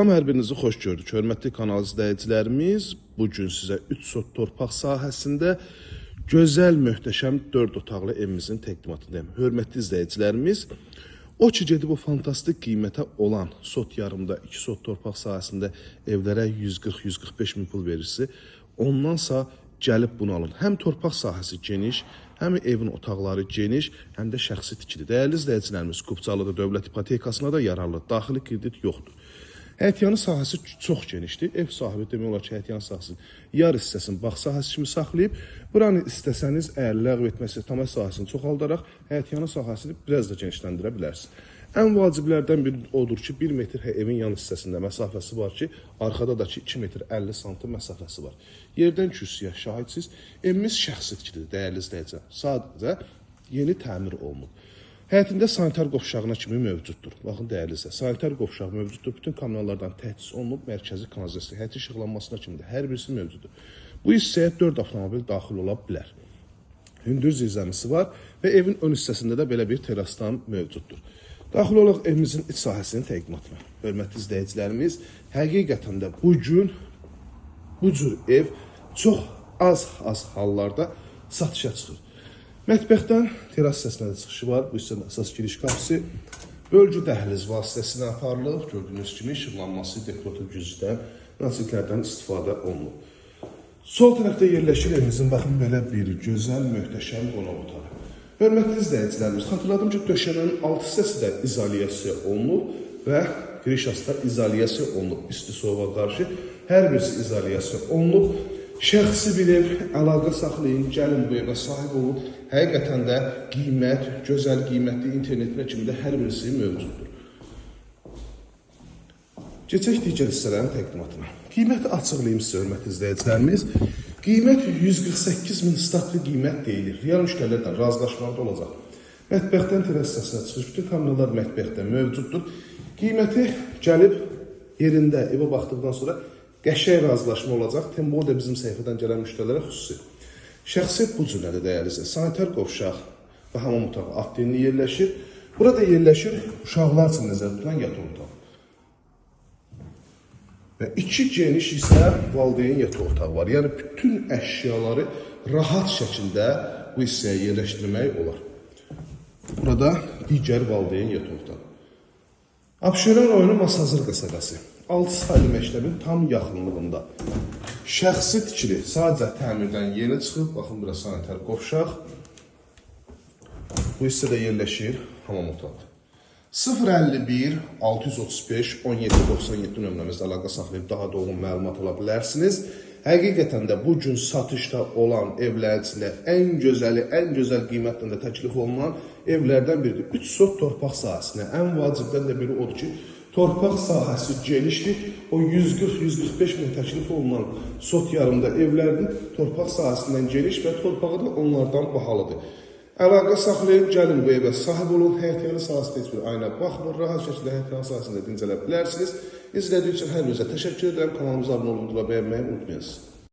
Hər birinizi xoş gördük. Hörmətli kanal izləyicilərimiz, bugün sizə 3 sot torpaq sahəsində gözəl, möhtəşəm 4 otaqlı evimizin təqdimatındayım. Hörmətli izləyicilərimiz, o ki gedib o fantastik qiymətə olan sot yarımda 2 sot torpaq sahəsində evlərə 140-145 min pul verirsə, ondansa gəlib bunu alın. Həm torpaq sahəsi geniş, həm evin otaqları geniş, həm də şəxsi tikili. Dəyərli izləyicilərimiz, Qubçalıda dövlət ipotekasına da yararlı, daxili kredit yoxdur. Həyətyanı sahəsi çox genişdir. Ev sahibi demək olar ki, həyətyanı sahəsinin yarı hissəsini bağ sahəsi kimi saxlayıb, buranı istəsəniz əgər ləğv etməsi tamam sahəsini çoxaldaraq həyətyanı sahəsini biraz da genişləndirə bilərsiniz. Ən vaciblərdən biri odur ki, 1 metr evin yan hissəsində məsafəsi var ki, arxada da ki 2 metr 50 sm məsafəsi var. Yerdən kürsüyə şahidsiniz. Evimiz şəxsi tikilidir, dəyərli izləyicilər. Sadəcə yeni təmir olunub. Həyətində sanitar qovşağına kimi mövcuddur. Baxın, dəyərli izləyicilər, sanitar qovşağı mövcuddur. Bütün kommunallardan təchiz olunub, mərkəzi kanalizasiya, həyət işıqlanmasına kimi də hər birisi mövcuddur. Bu hissəyə 4 avtomobil daxil ola bilər. Hündür zirzəmisi var və evin ön hissəsində də belə bir terasdan mövcuddur. Daxil olaraq evimizin iç sahəsinin təqdimatına. Hörmətli izləyicilərimiz, həqiqətən də bugün bu cür ev çox az hallarda satışa çıxır. Mətbəxdən teras hissəsinə də çıxışı var. Bu hissənin əsas giriş qapısı bölgü dəhliz vasitəsilə aparılıb. Gördüyünüz kimi işıqlanması dekorativ güzgüdən, nasiklərdən istifadə olunub. Sol tərəfdə yerləşir evimizin baxın belə bir gözəl, möhtəşəm qonaq otağı. Hörmətli izləyicilərimiz, xatırladım ki, döşəmənin alt hissəsi də izolyasiya olunub və giriş asda izolyasiya olunub. İsti soğuğa qarşı hər birisi izolyasiya olunub. Şəxsi bir ev, əlaqə saxlayın, gəlin bu evə sahib olun. Həqiqətən də qiymət, gözəl qiymətli internetinə kimi də hər birisi mövcuddur. Keçək digər hissələrin təqdimatına. Qiyməti açıqlayım sizə, hörmətli izləyicilərimiz. Qiymət 148 min statlı qiymət deyilir. Real müştərilərdən razılaşmalarda olacaq. Mətbəxdən teras hissəsinə çıxış, bütün kommunallar mətbəxdə mövcuddur. Qiyməti gəlib yerində evə baxdıqdan sonra qəşəng razılaşma olacaq. Tempo da bizim səhifədən gələn müştərilərə xüsusi. Şəxsiyyət bu cürlədir, dəyərli. Sanitar qovşaq və hamam otağı adlinli yerləşir. Burada yerləşir uşaqlar üçün nəzərdə tutulan yataq otağı. Və 2 geniş isə valideyn yataq otağı var. Yəni bütün əşyaları rahat şəkildə bu hissəyə yerləşdirmək olar. Burada digər valideyn yataq otağı. Abşeron rayonu Masazır qəsəbəsi. 6 saylı məktəbin tam yaxınlığında. Şəxsi tikili, sadəcə təmirdən yeni çıxıb, baxın, bura sanitar qovşaq. Bu hissədə yerləşir hamam otağı. 051 635 1797 nömrəmizdə əlaqə saxlayıb daha dolğun məlumat ala bilərsiniz. Həqiqətən də bugün satışda olan evlərçilər ən gözəl qiymətlə də təklif olunan evlərdən biridir. 3 sot torpaq sahəsinə ən vacibdən də biri odur ki, torpaq sahəsi genişdir. O 140-145 min təklif olunan sot yarımda evlərinin torpaq sahəsindən geniş və torpağı da onlardan bahalıdır. Əlaqə saxlayıb, gəlin bu evə sahib olun. Həyətyanı sahəsində heç bir ayna baxmır. Rahat şəkildə həyətyanı sahəsində dincələ bilərsiniz. İzlədiyiniz üçün hər birinizə təşəkkür edirəm. Kanalımıza abunə olun və bəyənməyi unutmayın.